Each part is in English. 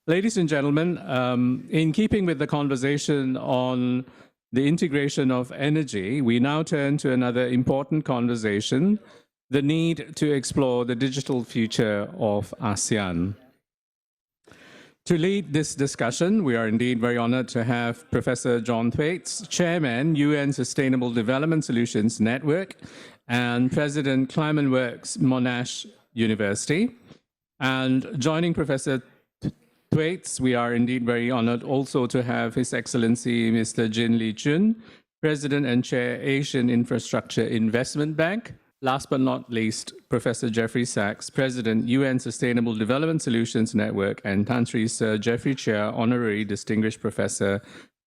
Ladies and gentlemen, in keeping with the conversation on the integration of energy, we now turn to another important conversation, the need to explore the digital future of ASEAN. To lead this discussion, we are indeed very honored to have Professor John Thwaites, Chairman, UN Sustainable Development Solutions Network, and President Climate Works, Monash University. And joining Professor Thwaites, we are indeed very honored also to have His Excellency Mr. Jin Lee Chun, President and Chair, Asian Infrastructure Investment Bank. Last but not least, Professor Jeffrey Sachs, President, UN Sustainable Development Solutions Network, and Tan Sri Sir Jeffrey Chair, Honorary Distinguished Professor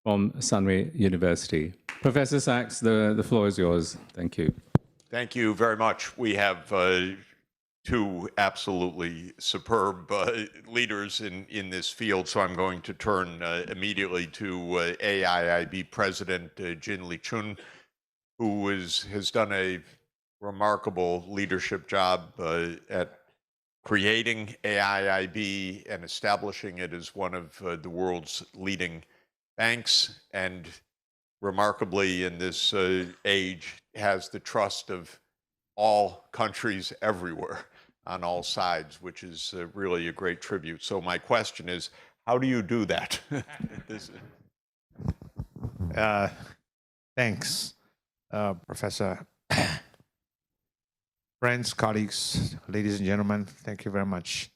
from Sunway University. Professor Sachs, the floor is yours. Thank you. Thank you very much. We have two absolutely superb leaders in this field, so I'm going to turn immediately to AIIB President Jin Lee Chun, who has done a remarkable leadership job at creating AIIB and establishing it as one of the world's leading banks, and remarkably in this age has the trust of all countries everywhere on all sides, which is really a great tribute. So my question is, how do you do that? Thanks, Professor. Friends, colleagues, ladies and gentlemen, thank you very much.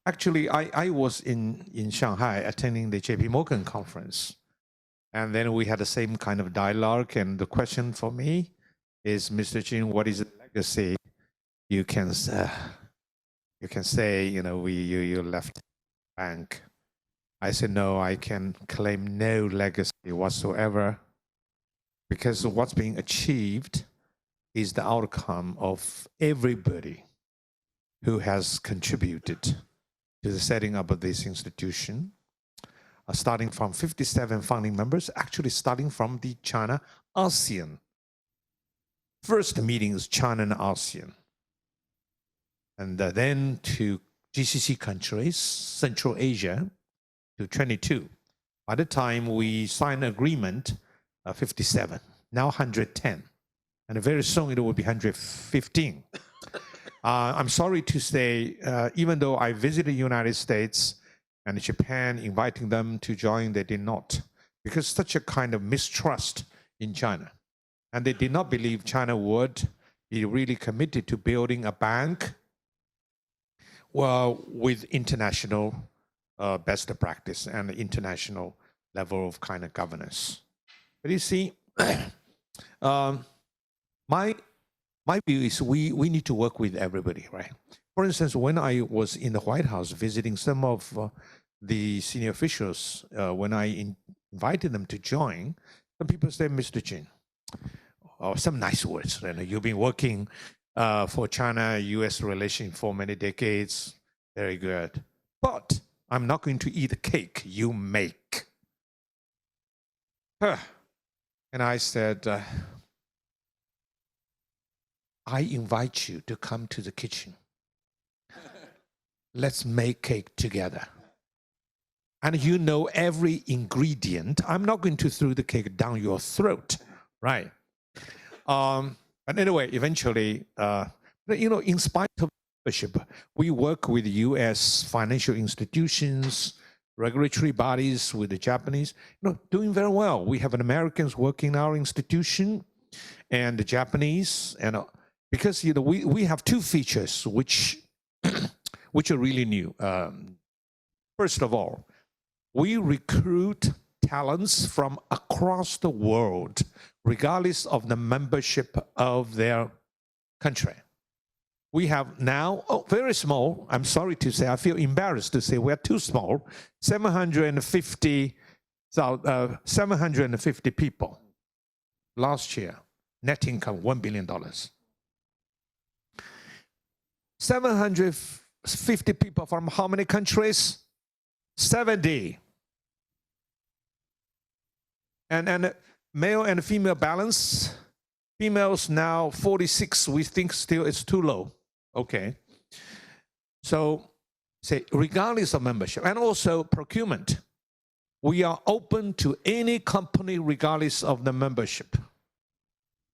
Actually, I was in Shanghai attending the JP Morgan conference. And then we had the same kind of dialogue. And the question for me is, Mr. Jin, what is the legacy you can say, you left bank? I said, no, I can claim no legacy whatsoever, because what's being achieved is the outcome of everybody who has contributed to the setting up of this institution, starting from 57 founding members, actually starting from the China-ASEAN. First meetings, China and ASEAN. And then to GCC countries, Central Asia, to 22. By the time we signed an agreement, 57, now 110. And very soon it will be 115. I'm sorry to say, even though I visited the United States and Japan, inviting them to join, they did not, because such a kind of mistrust in China. And they did not believe China would be really committed to building a bank, well, with international best practice and international level of kind of governance. But you see, my view is we need to work with everybody, right? For instance, when I was in the White House visiting some of the senior officials, when I invited them to join, some people say, Mr. Jin, some nice words. You've been working for China-US relation for many decades. Very good. But I'm not going to eat the cake you make. And I said, I invite you to come to the kitchen. Let's make cake together. And you know every ingredient. I'm not going to throw the cake down your throat, right? But anyway, eventually, in spite of membership, we work with US financial institutions, regulatory bodies, with the Japanese, doing very well. We have an Americans working in our institution, and the Japanese, and because we have two features which are really new. First of all, we recruit talents from across the world, regardless of the membership of their country. We have now, very small, I'm sorry to say, I feel embarrassed to say we're too small, 750 people last year, net income $1 billion. 750 people from how many countries? 70. And male and female balance, females now 46, we think still it's too low. Okay. So say, regardless of membership, and also procurement, we are open to any company regardless of the membership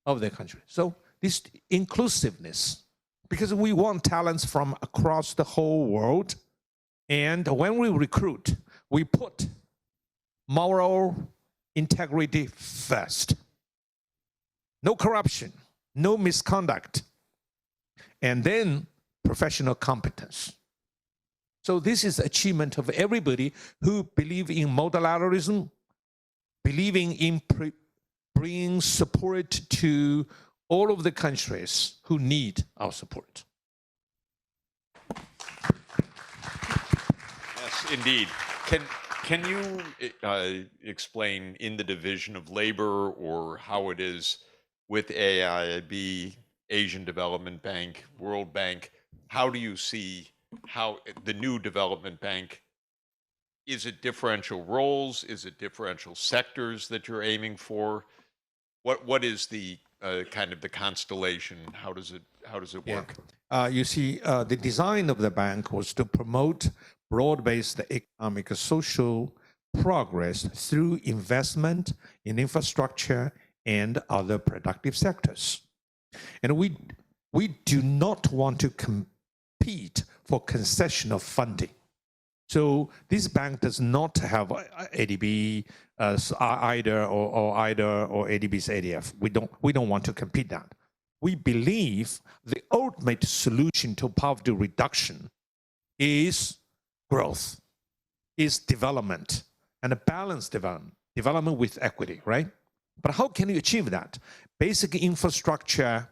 of the country. So this inclusiveness, because we want talents from across the whole world, and when we recruit, we put moral integrity first. No corruption, no misconduct, and then professional competence. So this is achievement of everybody who believe in multilateralism, believing in bringing support to all of the countries who need our support. Yes, indeed. Can you explain in the division of labor or how it is with AIIB, Asian Development Bank, World Bank, how do you see how the new development bank, is it differential roles? Is it differential sectors that you're aiming for? What is the kind of the constellation? How does it work? You see, the design of the bank was to promote broad-based economic and social progress through investment in infrastructure and other productive sectors. And we do not want to compete for concession of funding. So this bank does not have ADB either or ADB's ADF. We don't want to compete that. We believe the ultimate solution to poverty reduction is growth, is development, and a balanced development with equity, right? But how can you achieve that? Basic infrastructure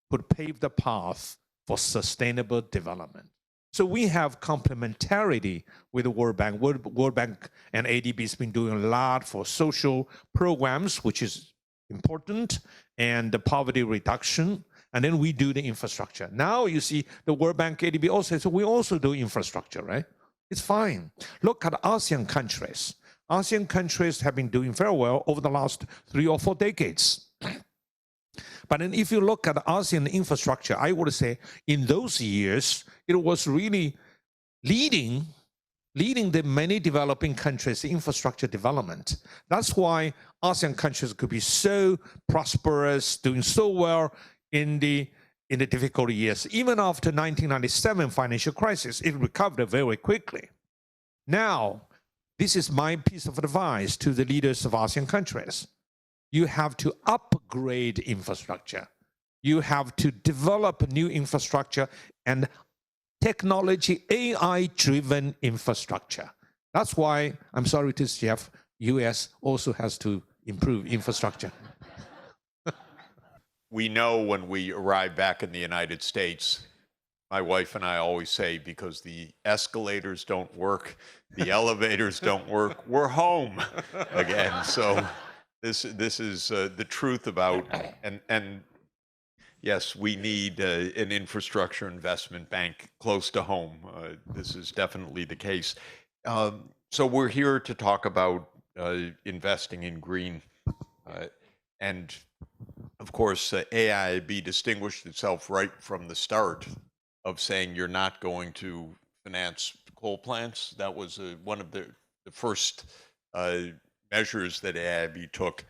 could pave the path for sustainable development. So we have complementarity with the World Bank. World Bank and ADB has been doing a lot for social programs, which is important, and the poverty reduction. And then we do the infrastructure. Now you see the World Bank, ADB also, so we also do infrastructure, right? It's fine. Look at ASEAN countries. ASEAN countries have been doing very well over the last 3 or 4 decades. But then if you look at ASEAN infrastructure, I would say in those years, it was really leading the many developing countries' infrastructure development. That's why ASEAN countries could be so prosperous, doing so well in the difficult years. Even after 1997 financial crisis, it recovered very quickly. Now, this is my piece of advice to the leaders of ASEAN countries. You have to upgrade infrastructure. You have to develop new infrastructure and technology, AI-driven infrastructure. That's why, I'm sorry to say, US also has to improve infrastructure. We know when we arrive back in the United States, my wife and I always say, because the escalators don't work, the elevators don't work, we're home again. So this is the truth about, and yes, we need an infrastructure investment bank close to home. This is definitely the case. So we're here to talk about investing in green. And of course, AIIB distinguished itself right from the start of saying you're not going to finance coal plants. That was one of the first measures that AIIB took.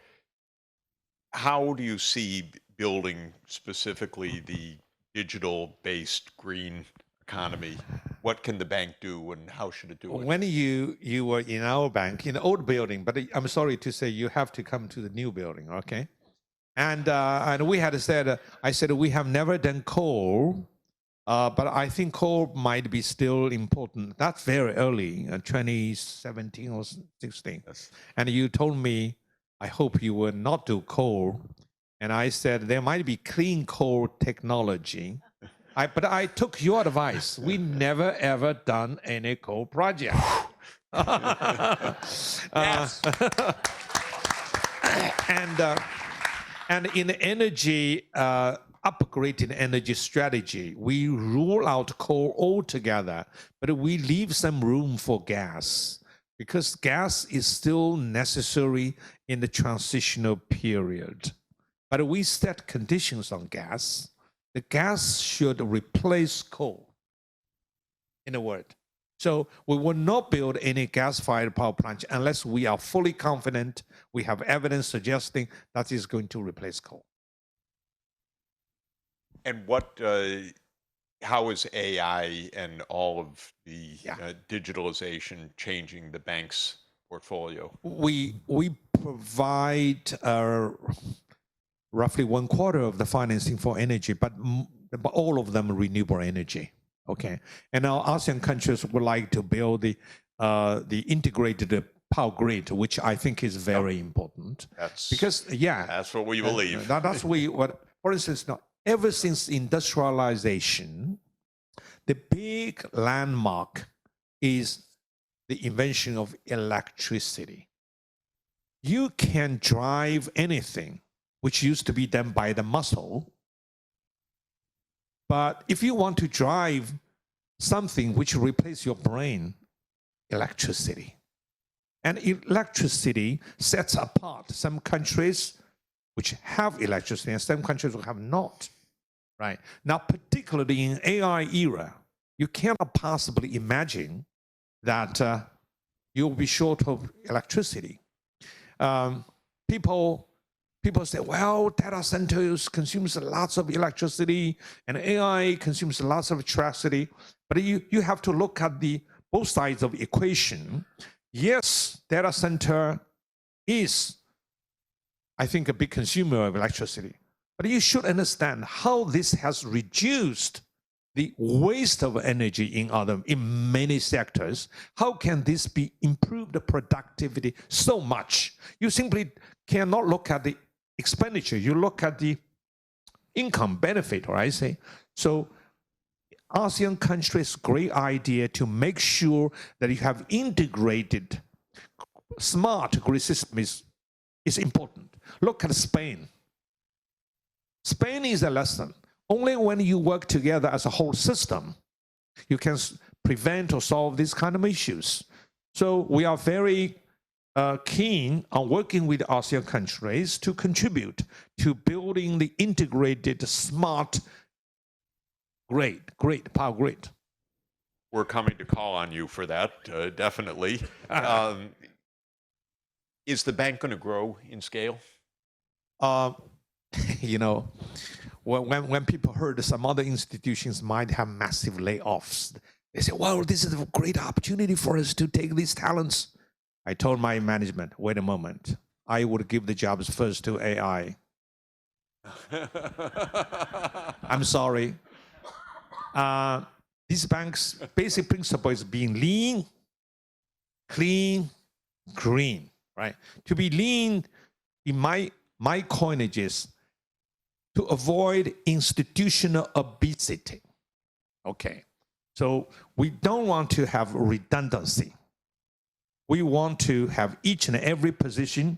How do you see building specifically the digital-based green economy? What can the bank do and how should it do it? When you were in our bank, in the old building, but I'm sorry to say you have to come to the new building, okay? And we had said, I said, we have never done coal, but I think coal might be still important. That's very early, 2017 or 16. Yes. And you told me, I hope you will not do coal. And I said, there might be clean coal technology. But I took your advice. We never, ever done any coal project. And in energy, upgrading energy strategy, we rule out coal altogether, but we leave some room for gas because gas is still necessary in the transitional period. But we set conditions on gas. The gas should replace coal, in a word. So we will not build any gas-fired power plant unless we are fully confident, we have evidence suggesting that is going to replace coal. And how is AI and all of the digitalization changing the bank's portfolio? We provide roughly 1/4 of the financing for energy, but all of them renewable energy. Okay, and our ASEAN countries would like to build the integrated power grid, which I think is very important. That's what we believe. That's what. For instance, now ever since industrialization, the big landmark is the invention of electricity. You can drive anything which used to be done by the muscle. But if you want to drive something which replaces your brain, electricity. And electricity sets apart some countries which have electricity and some countries who have not. Right? Now, particularly in AI era, you cannot possibly imagine that you'll be short of electricity. People say, well, data centers consumes lots of electricity and AI consumes lots of electricity. But you have to look at both sides of the equation. Yes, data center is, I think, a big consumer of electricity. But you should understand how this has reduced the waste of energy in many sectors. How can this be improved the productivity so much? You simply cannot look at the expenditure, you look at the income benefit, or I say. So ASEAN countries' great idea to make sure that you have integrated smart grid system is important. Look at Spain. Spain is a lesson. Only when you work together as a whole system, you can prevent or solve these kind of issues. So we are very keen on working with ASEAN countries to contribute to building the integrated, smart power grid. We're coming to call on you for that, definitely. Is the bank going to grow in scale? You know, when people heard some other institutions might have massive layoffs, they say, well, this is a great opportunity for us to take these talents. I told my management, wait a moment, I would give the jobs first to AI. I'm sorry. This bank's basic principle is being lean, clean, green, right? To be lean, in my coinages, to avoid institutional obesity. Okay, so we don't want to have redundancy. We want to have each and every position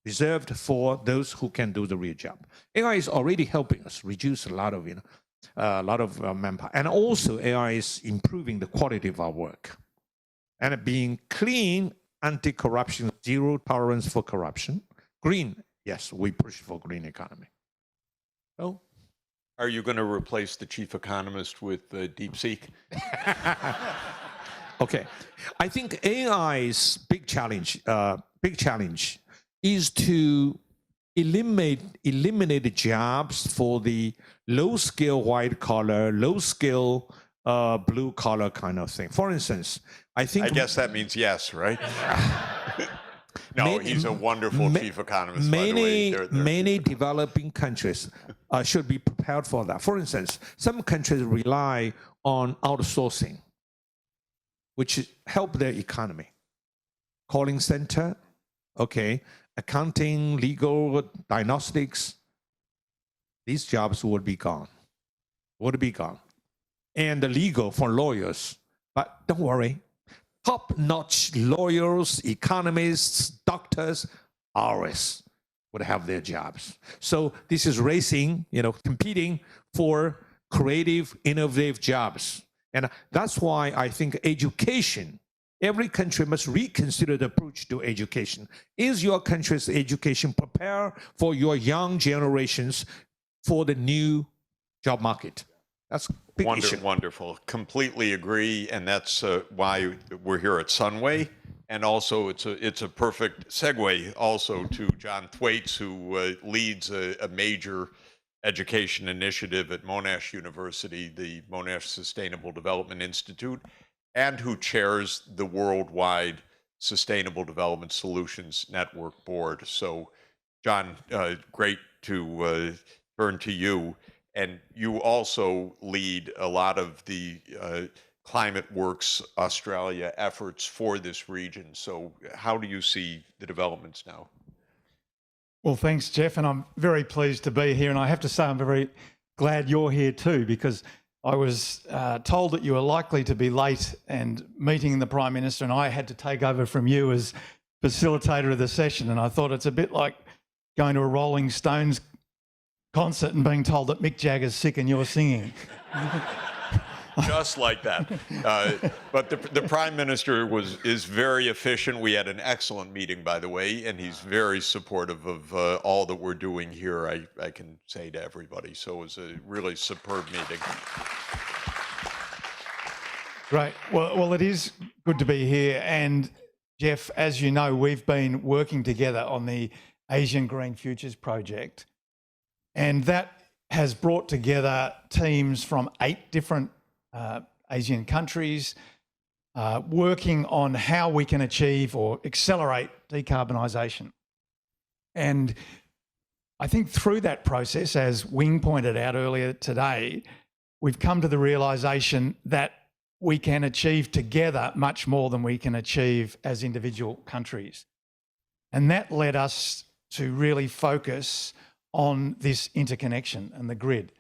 reserved for those who can do the real job. AI is already helping us reduce a lot of manpower, and also AI is improving the quality of our work. And being clean, anti-corruption, zero tolerance for corruption. Green, yes, we push for green economy. So, are you going to replace the chief economist with DeepSeek? Okay, I think AI's big challenge is to eliminate the jobs for the low-skill white-collar, low-skill blue-collar kind of thing. For instance, I guess that means yes, right? No, he's a wonderful chief economist, by the way. Many developing countries should be prepared for that. For instance, some countries rely on outsourcing, which help their economy. Calling center, okay, accounting, legal, diagnostics, these jobs would be gone. And the legal for lawyers, but don't worry, top-notch lawyers, economists, doctors, ours would have their jobs. So this is racing, competing for creative, innovative jobs. And that's why I think education, every country must reconsider the approach to education. Is your country's education prepared for your young generations for the new job market? That's a big issue. Wonderful. Completely agree, and that's why we're here at Sunway. And also, it's a perfect segue also to John Thwaites, who leads a major education initiative at Monash University, the Monash Sustainable Development Institute, and who chairs the worldwide Sustainable Development Solutions Network Board. So, John, great to turn to you. And you also lead a lot of the Climate Works Australia efforts for this region. So how do you see the developments now? Well, thanks, Jeff, and I'm very pleased to be here. And I have to say I'm very glad you're here too, because I was told that you were likely to be late and meeting the Prime Minister, and I had to take over from you as facilitator of the session. And I thought it's a bit like going to a Rolling Stones concert and being told that Mick Jagger's sick and you're singing. Just like that. But the Prime Minister is very efficient. We had an excellent meeting, by the way, and he's very supportive of all that we're doing here, I can say to everybody. So it was a really superb meeting. Great. Well, it is good to be here. And Jeff, as you know, we've been working together on the Asian Green Futures project. And that has brought together teams from 8 different Asian countries working on how we can achieve or accelerate decarbonisation. And I think through that process, as Wing pointed out earlier today, we've come to the realisation that we can achieve together much more than we can achieve as individual countries. And that led us to really focus on this interconnection and the grid.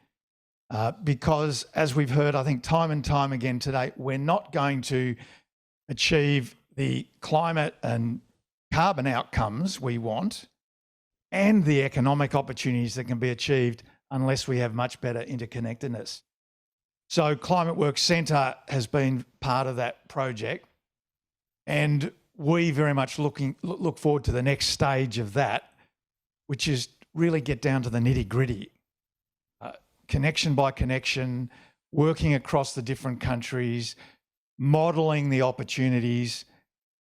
Because as we've heard, I think time and time again today, we're not going to achieve the climate and carbon outcomes we want and the economic opportunities that can be achieved unless we have much better interconnectedness. So Climate Works Centre has been part of that project, and we very much look forward to the next stage of that, which is really get down to the nitty-gritty. Connection by connection, working across the different countries, modelling the opportunities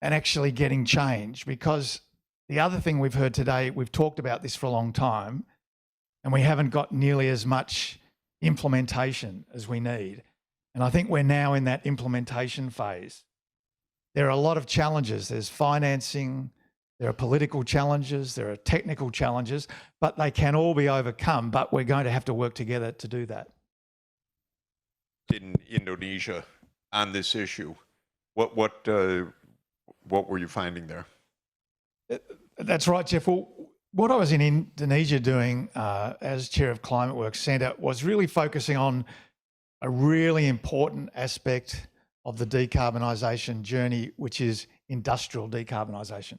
and actually getting change. Because the other thing we've heard today, we've talked about this for a long time, and we haven't got nearly as much implementation as we need. And I think we're now in that implementation phase. There are a lot of challenges. There's financing, there are political challenges, there are technical challenges, but they can all be overcome, but we're going to have to work together to do that. In Indonesia on this issue, what were you finding there? That's right, Jeff. Well, what I was in Indonesia doing as chair of Climate Works Centre was really focusing on a really important aspect of the decarbonisation journey, which is industrial decarbonisation.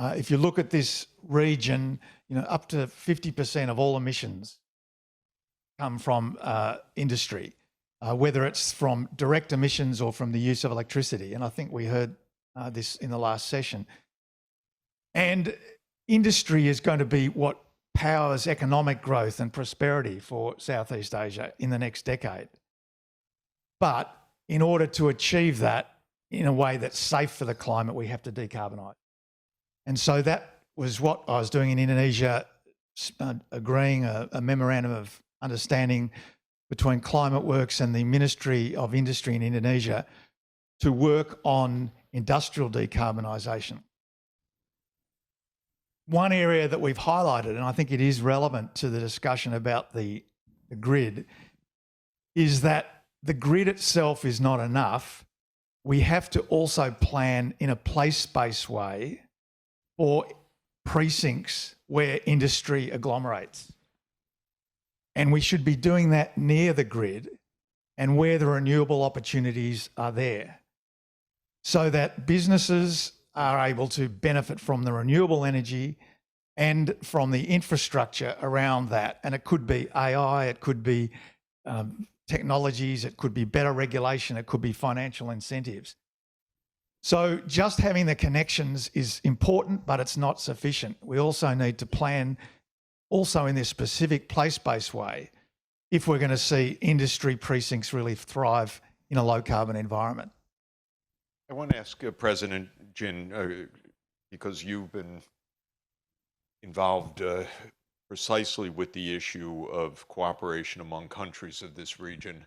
If you look at this region, up to 50% of all emissions come from industry, whether it's from direct emissions or from the use of electricity. And I think we heard this in the last session. And industry is going to be what powers economic growth and prosperity for Southeast Asia in the next decade. But in order to achieve that in a way that's safe for the climate, we have to decarbonise. And so that was what I was doing in Indonesia, agreeing a memorandum of understanding between Climate Works and the Ministry of Industry in Indonesia to work on industrial decarbonisation. One area that we've highlighted, and I think it is relevant to the discussion about the grid, is that the grid itself is not enough. We have to also plan in a place-based way or precincts where industry agglomerates. And we should be doing that near the grid and where the renewable opportunities are there, so that businesses are able to benefit from the renewable energy and from the infrastructure around that. And it could be AI, it could be technologies, it could be better regulation, it could be financial incentives. So just having the connections is important, but it's not sufficient. We also need to plan also in this specific place-based way if we're going to see industry precincts really thrive in a low carbon environment. I want to ask President Jin, because you've been involved precisely with the issue of cooperation among countries of this region,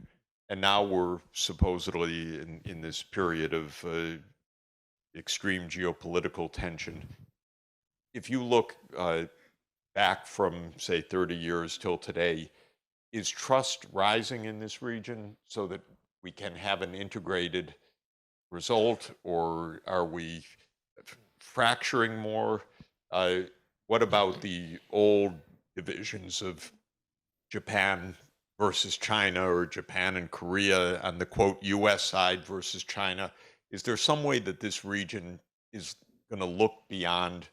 and now we're supposedly in this period of extreme geopolitical tension. If you look back from, say, 30 years till today, is trust rising in this region so that we can have an integrated result, or are we fracturing more? What about the old divisions of Japan versus China, or Japan and Korea on the quote US side versus China? Is there some way that this region is going to look beyond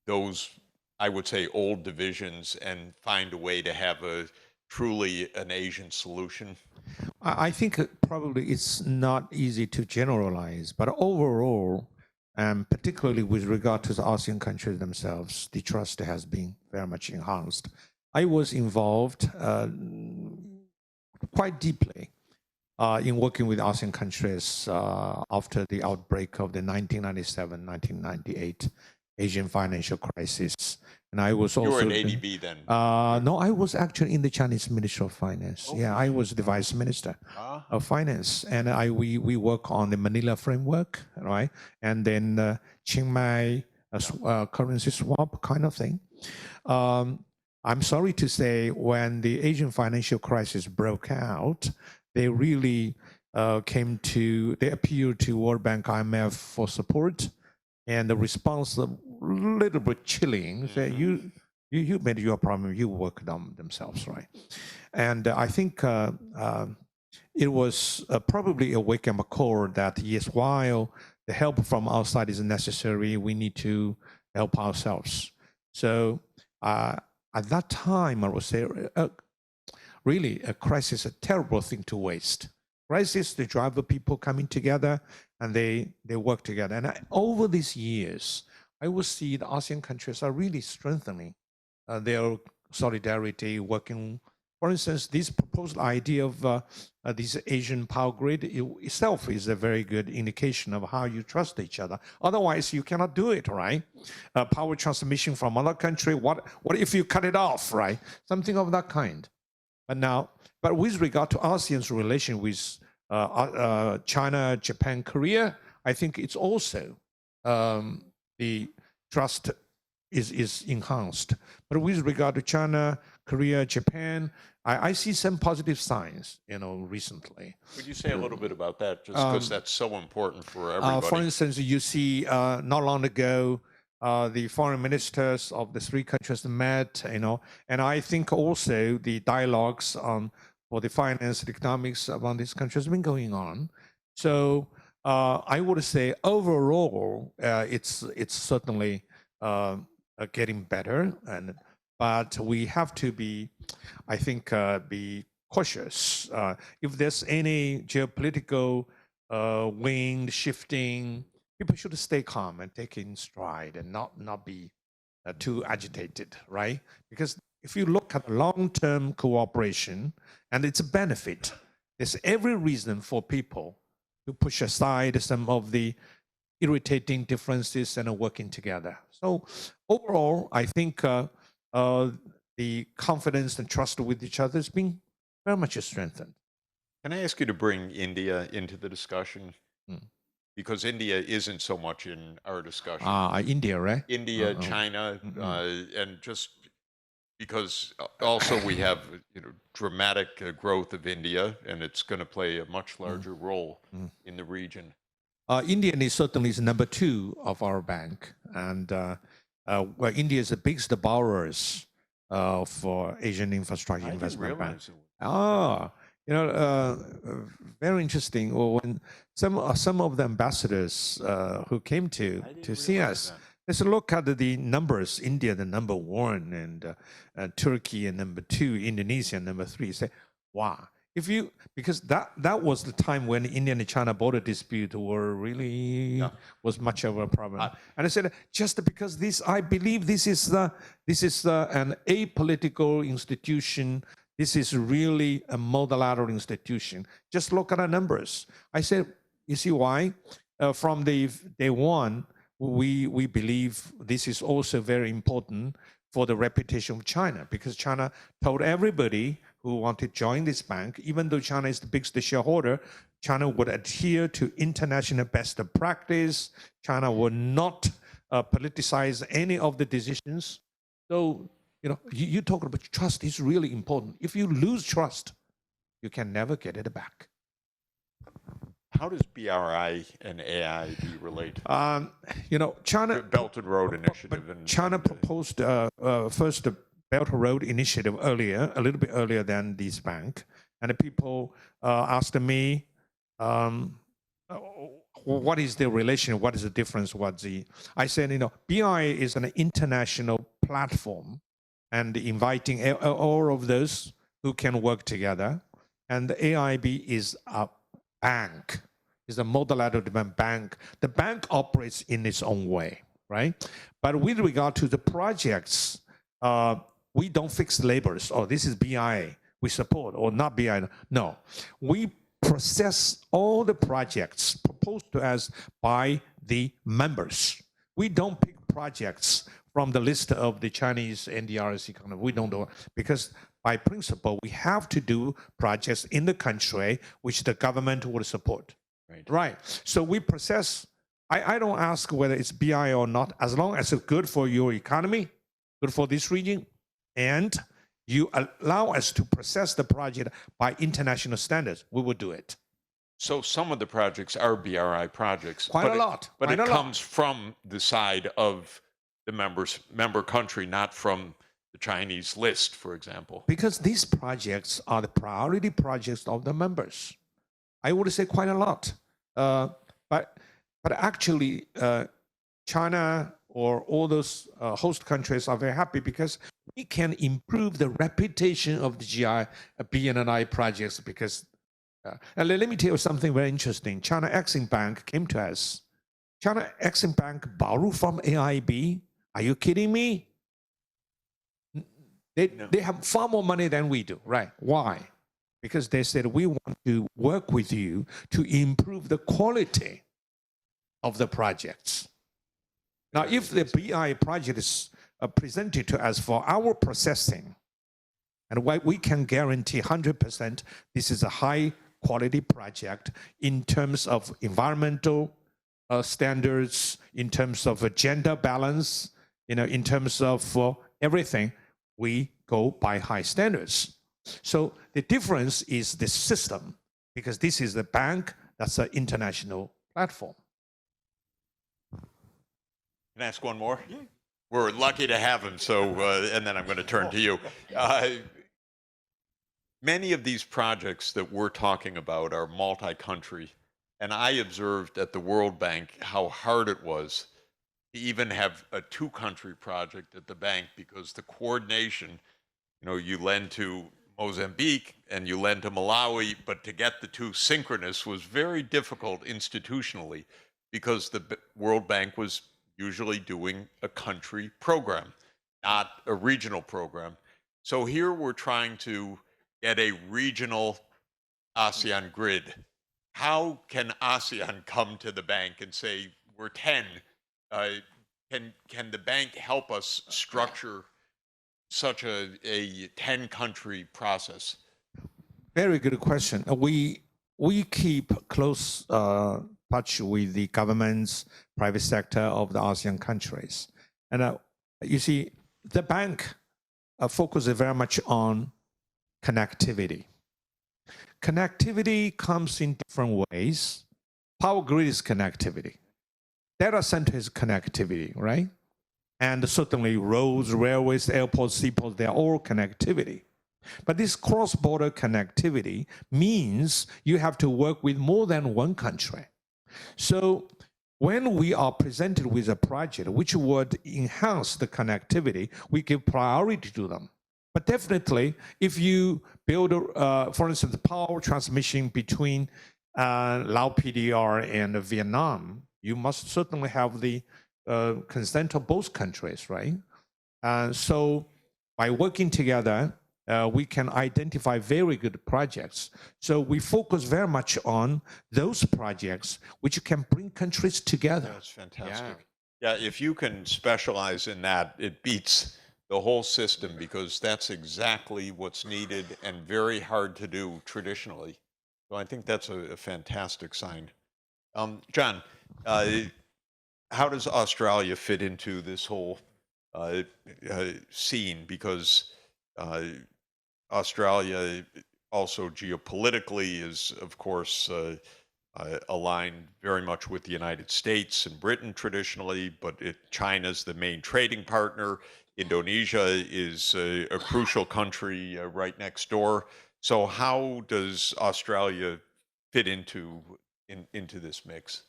those, I would say, old divisions and find a way to have a truly an Asian solution? I think probably it's not easy to generalize, but overall, particularly with regard to the ASEAN countries themselves, the trust has been very much enhanced. I was involved quite deeply in working with ASEAN countries after the outbreak of the 1997-1998 Asian financial crisis. And I was also— You were an ADB then? No, I was actually in the Chinese Ministry of Finance. Okay. Yeah, I was the Vice Minister of Finance, and we work on the Manila framework, right? And then Chiang Mai currency swap kind of thing. I'm sorry to say, when the Asian financial crisis broke out, they really they appealed to World Bank, IMF for support, and the response a little bit chilling. Say, you made your problem, you worked on themselves, right? And I think it was probably a wake-up call that yes, while the help from outside is necessary, we need to help ourselves. So at that time, I would say, really, a crisis is a terrible thing to waste. Crisis, they drive the people coming together, and they work together. And over these years, I will see the ASEAN countries are really strengthening their solidarity, working. For instance, this proposed idea of this Asian power grid itself is a very good indication of how you trust each other. Otherwise, you cannot do it, right? Power transmission from another country, what if you cut it off, right? Something of that kind. But with regard to ASEAN's relation with China, Japan, Korea, I think it's also the trust is enhanced. But with regard to China, Korea, Japan, I see some positive signs, recently. Would you say a little bit about that, just because that's so important for everybody? For instance, you see, not long ago, the foreign ministers of the three countries met, and I think also the dialogues for the finance and economics among these countries have been going on. So I would say overall, it's certainly getting better, but we have to be, I think, be cautious. If there's any geopolitical wind shifting, people should stay calm and take it in stride and not be too agitated, right? Because if you look at long-term cooperation and its benefit, there's every reason for people to push aside some of the irritating differences and working together. So overall, I think the confidence and trust with each other has been very much strengthened. Can I ask you to bring India into the discussion? Because India isn't so much in our discussion. India, right? India, China, and just because also we have dramatic growth of India, and it's going to play a much larger role in the region. India is certainly number 2 of our bank, and India is the biggest borrowers for Asian infrastructure investment bank. Very interesting. When some of the ambassadors who came to see us, let's look at the numbers. India, the number 1, and Turkey, and number 2, Indonesia, number 3. Say, wow. Because that was the time when India and China border dispute was much of a problem. And I said, just because I believe this is an apolitical institution This is really a multilateral institution. Just look at the numbers. I said, you see why? From the day one, we believe this is also very important for the reputation of China, because China told everybody who wanted to join this bank, even though China is the biggest shareholder, China would adhere to international best practice. China would not politicize any of the decisions. So, you know, you talk about trust is really important. If you lose trust, you can never get it back. How does BRI and AIEDF relate? You know, China Belt and Road Initiative. But China proposed first the Belt and Road Initiative earlier, a little bit earlier than this bank, and the people asked me, what is the relation? What is the difference? I said, you know, BI is an international platform, and inviting all of those who can work together, and the AIB is a bank, is a multilateral development bank. The bank operates in its own way, right? But with regard to the projects, we don't fix labels. Oh, this is BI we support, or not BI. No, we process all the projects proposed to us by the members. We don't pick projects from the list of the Chinese NDRC economy. We don't do it because by principle, we have to do projects in the country which the government will support. Right. So we process, I don't ask whether it's BI or not, as long as it's good for your economy, good for this region, and you allow us to process the project by international standards, we will do it. So some of the projects are BRI projects. Quite a lot. But it comes from the side of the member country, not from the Chinese list, for example. Because these projects are the priority projects of the members. I would say quite a lot. But actually, China or all those host countries are very happy because we can improve the reputation of the BNI projects because, and let me tell you something very interesting. China Exim Bank came to us. China Exim Bank borrowed from AIB. Are you kidding me? They have far more money than we do, right? Why? Because they said, we want to work with you to improve the quality of the projects. Now, if the BI project is presented to us for our processing, and we can guarantee 100% this is a high quality project in terms of environmental standards, in terms of gender balance, you know, in terms of everything, we go by high standards. So the difference is the system, because this is a bank that's an international platform. Can I ask one more? Yeah. We're lucky to have him, so, and then I'm going to turn to you. Many of these projects that we're talking about are multi-country, and I observed at the World Bank how hard it was to even have a two-country project at the bank, because the coordination, you know, you lend to Mozambique and you lend to Malawi, but to get the two synchronous was very difficult institutionally, because the World Bank was usually doing a country program, not a regional program. So here we're trying to get a regional ASEAN grid. How can ASEAN come to the bank and say, we're 10, can the bank help us structure such a 10-country process? Very good question. We keep close touch with the governments, private sector of the ASEAN countries. And you see, the bank focuses very much on connectivity. Connectivity comes in different ways. Power grid is connectivity. Data center is connectivity, right? And certainly roads, railways, airports, seaports, they're all connectivity. But this cross-border connectivity means you have to work with more than one country. So when we are presented with a project which would enhance the connectivity, we give priority to them. But definitely, if you build, for instance, the power transmission between Lao PDR and Vietnam, you must certainly have the consent of both countries, right? So by working together, we can identify very good projects. So we focus very much on those projects which can bring countries together. That's fantastic. Yeah, if you can specialize in that, it beats the whole system, because that's exactly what's needed and very hard to do traditionally. So I think that's a fantastic sign. John, how does Australia fit into this whole scene? Because Australia also geopolitically is, of course, aligned very much with the United States and Britain traditionally, but China's the main trading partner. Indonesia is a crucial country right next door. So how does Australia fit into this mix?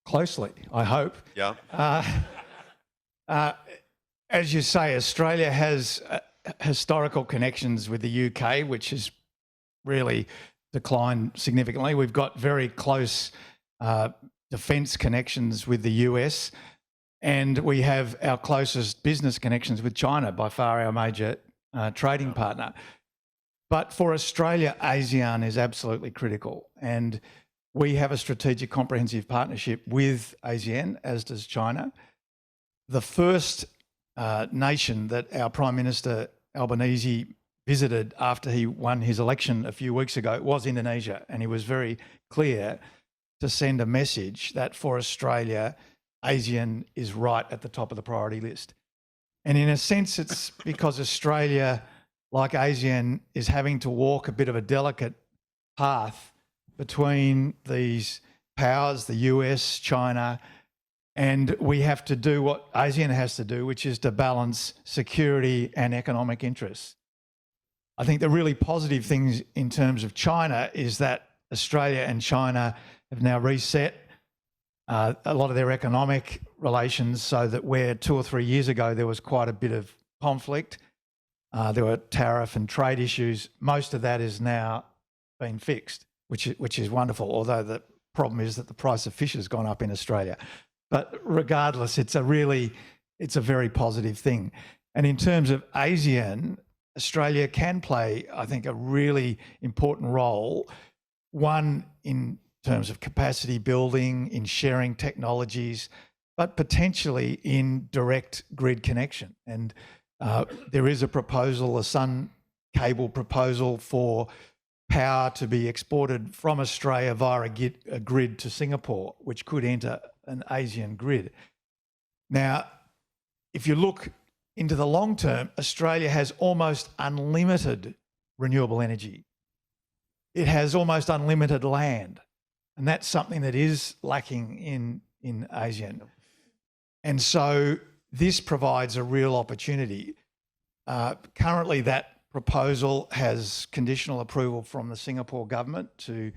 Closely, I hope. Yeah. As you say, Australia has historical connections with the UK, which has really declined significantly. We've got very close defence connections with the US, and we have our closest business connections with China, by far our major trading partner. But for Australia, ASEAN is absolutely critical, and we have a strategic comprehensive partnership with ASEAN, as does China. The first nation that our Prime Minister Albanese visited after he won his election a few weeks ago was Indonesia, and he was very clear to send a message that for Australia, ASEAN is right at the top of the priority list. And in a sense, it's because Australia, like ASEAN, is having to walk a bit of a delicate path between these powers, the US, China, and we have to do what ASEAN has to do, which is to balance security and economic interests. I think the really positive things in terms of China is that Australia and China have now reset a lot of their economic relations, so that where 2 or 3 years ago there was quite a bit of conflict, there were tariff and trade issues, most of that is now been fixed, which is wonderful, although the problem is that the price of fish has gone up in Australia. But regardless, it's a very positive thing. And in terms of ASEAN, Australia can play, I think, a really important role, one in terms of capacity building, in sharing technologies, but potentially in direct grid connection. And there is a proposal, a Sun Cable proposal for power to be exported from Australia via a grid to Singapore, which could enter an ASEAN grid. Now, if you look into the long term, Australia has almost unlimited renewable energy. It has almost unlimited land, and that's something that is lacking in ASEAN. And so this provides a real opportunity. Currently, that proposal has conditional approval from the Singapore government to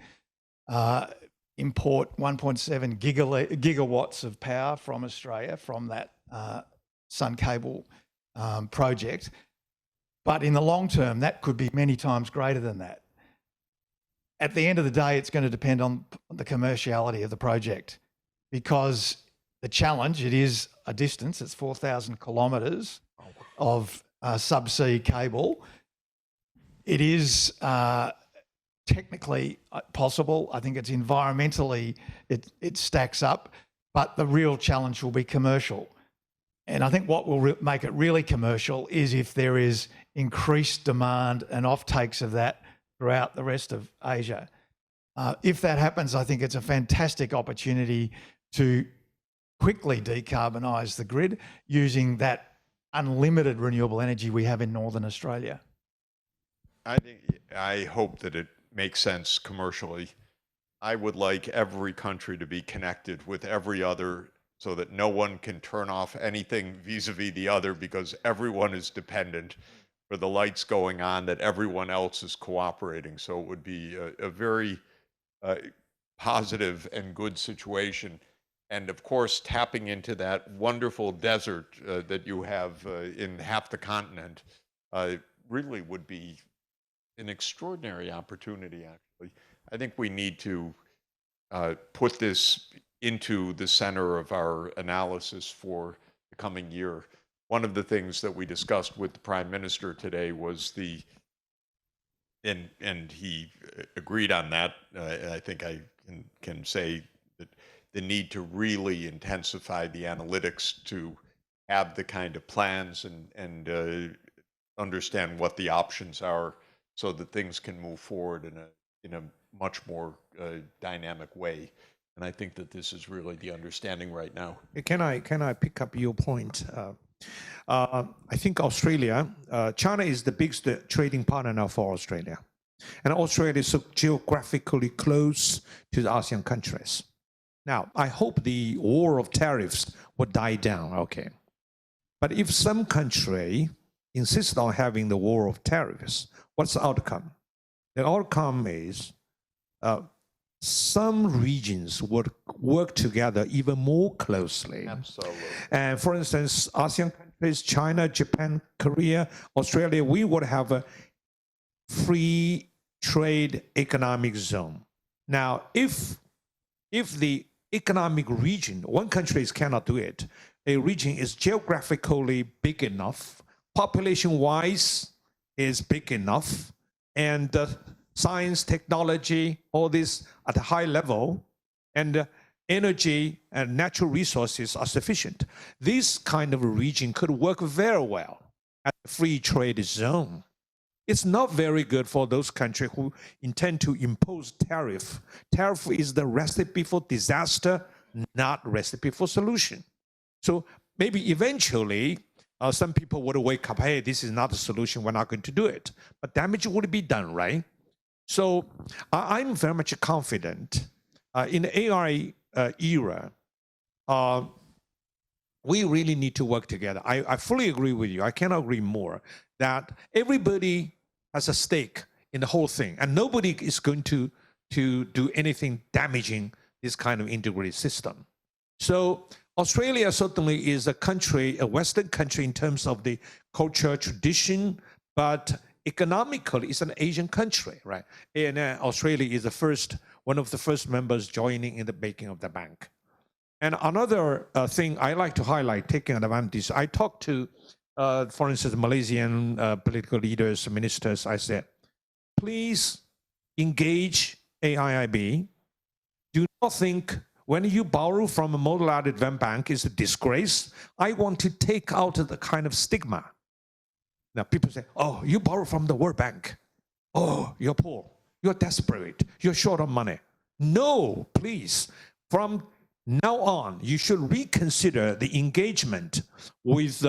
import 1.7 gigawatts of power from Australia from that Sun Cable project. But in the long term, that could be many times greater than that. At the end of the day, it's going to depend on the commerciality of the project, because the challenge, it is a distance, it's 4,000 kilometres of subsea cable. It is technically possible. I think it's environmentally, it stacks up, but the real challenge will be commercial. And I think what will make it really commercial is if there is increased demand and offtakes of that throughout the rest of Asia. If that happens, I think it's a fantastic opportunity to quickly decarbonise the grid using that unlimited renewable energy we have in Northern Australia. I hope that it makes sense commercially. I would like every country to be connected with every other, so that no one can turn off anything vis-a-vis the other, because everyone is dependent for the lights going on, that everyone else is cooperating. So it would be a very positive and good situation. And of course, tapping into that wonderful desert that you have in half the continent really would be an extraordinary opportunity, actually. I think we need to put this into the center of our analysis for the coming year. one of the things that we discussed with the Prime Minister today was and he agreed on that. I think I can say that the need to really intensify the analytics to have the kind of plans and understand what the options are so that things can move forward in a much more dynamic way. And I think that this is really the understanding right now. Can I pick up your point? I think Australia, China is the biggest trading partner now for Australia. And Australia is so geographically close to the ASEAN countries. Now, I hope the war of tariffs will die down, okay. But if some country insists on having the war of tariffs, what's the outcome? The outcome is some regions would work together even more closely. Absolutely. And for instance, ASEAN countries, China, Japan, Korea, Australia, we would have a free trade economic zone. Now, if the economic region, one country cannot do it, a region is geographically big enough, population-wise is big enough, and science, technology, all this at a high level, and energy and natural resources are sufficient. This kind of region could work very well as a free trade zone. It's not very good for those countries who intend to impose tariff. Tariff is the recipe for disaster, not recipe for solution. So maybe eventually some people would wake up, hey, this is not the solution, we're not going to do it. But damage would be done, right? So I'm very much confident in the AI era, we really need to work together. I fully agree with you. I cannot agree more that everybody has a stake in the whole thing, and nobody is going to do anything damaging this kind of integrated system. So Australia certainly is a country, a Western country in terms of the culture, tradition, but economically it's an Asian country, right? And Australia is one of the first members joining in the making of the bank. And another thing I like to highlight, taking advantage, I talked to, for instance, Malaysian political leaders, ministers. I said, please engage AIIB. Do not think when you borrow from a multilateral development bank is a disgrace. I want to take out the kind of stigma. Now people say, oh, you borrow from the World Bank. Oh, you're poor, you're desperate, you're short of money. No, please. From now on, you should reconsider the engagement with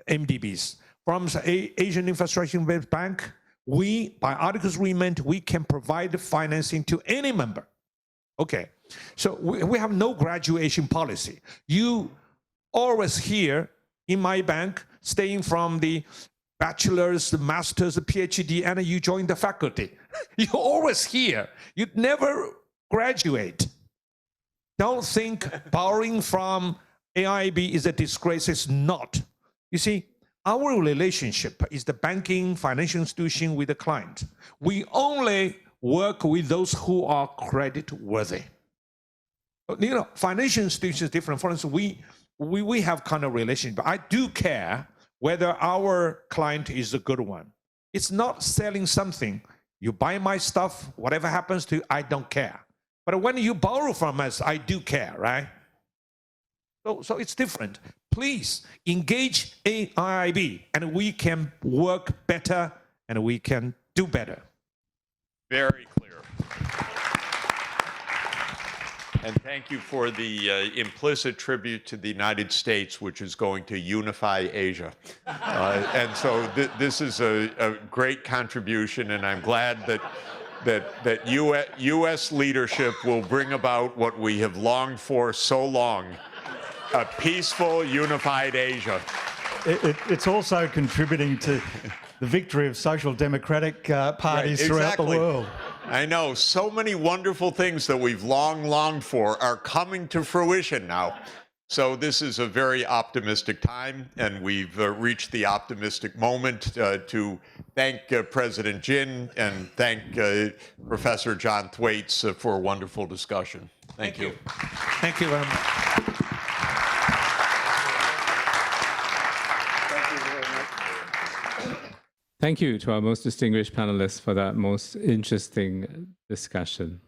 MDBs. From the Asian Infrastructure Investment Bank, we, by Articles Agreement, we can provide financing to any member. Okay, so we have no graduation policy. You always here in my bank, staying from the bachelor's, the master's, the PhD, and you join the faculty. You're always here. You never graduate. Don't think borrowing from AIIB is a disgrace. It's not. You see, our relationship is the banking financial institution with the client. We only work with those who are credit worthy. You know, financial institutions is different. For instance, we have kind of relationship, but I do care whether our client is a good one. It's not selling something. You buy my stuff, whatever happens to you, I don't care. But when you borrow from us, I do care, right? So it's different. Please engage AIIB, and we can work better, and we can do better. Very clear. And thank you for the implicit tribute to the United States, which is going to unify Asia. And so this is a great contribution, and I'm glad that U.S. leadership will bring about what we have longed for so long, a peaceful, unified Asia. It's also contributing to the victory of social democratic parties throughout the world. I know, so many wonderful things that we've longed for are coming to fruition now. So this is a very optimistic time, and we've reached the optimistic moment to thank President Jin and thank Professor John Thwaites for a wonderful discussion. Thank you. Thank you very much. Thank you to our most distinguished panelists for that most interesting discussion.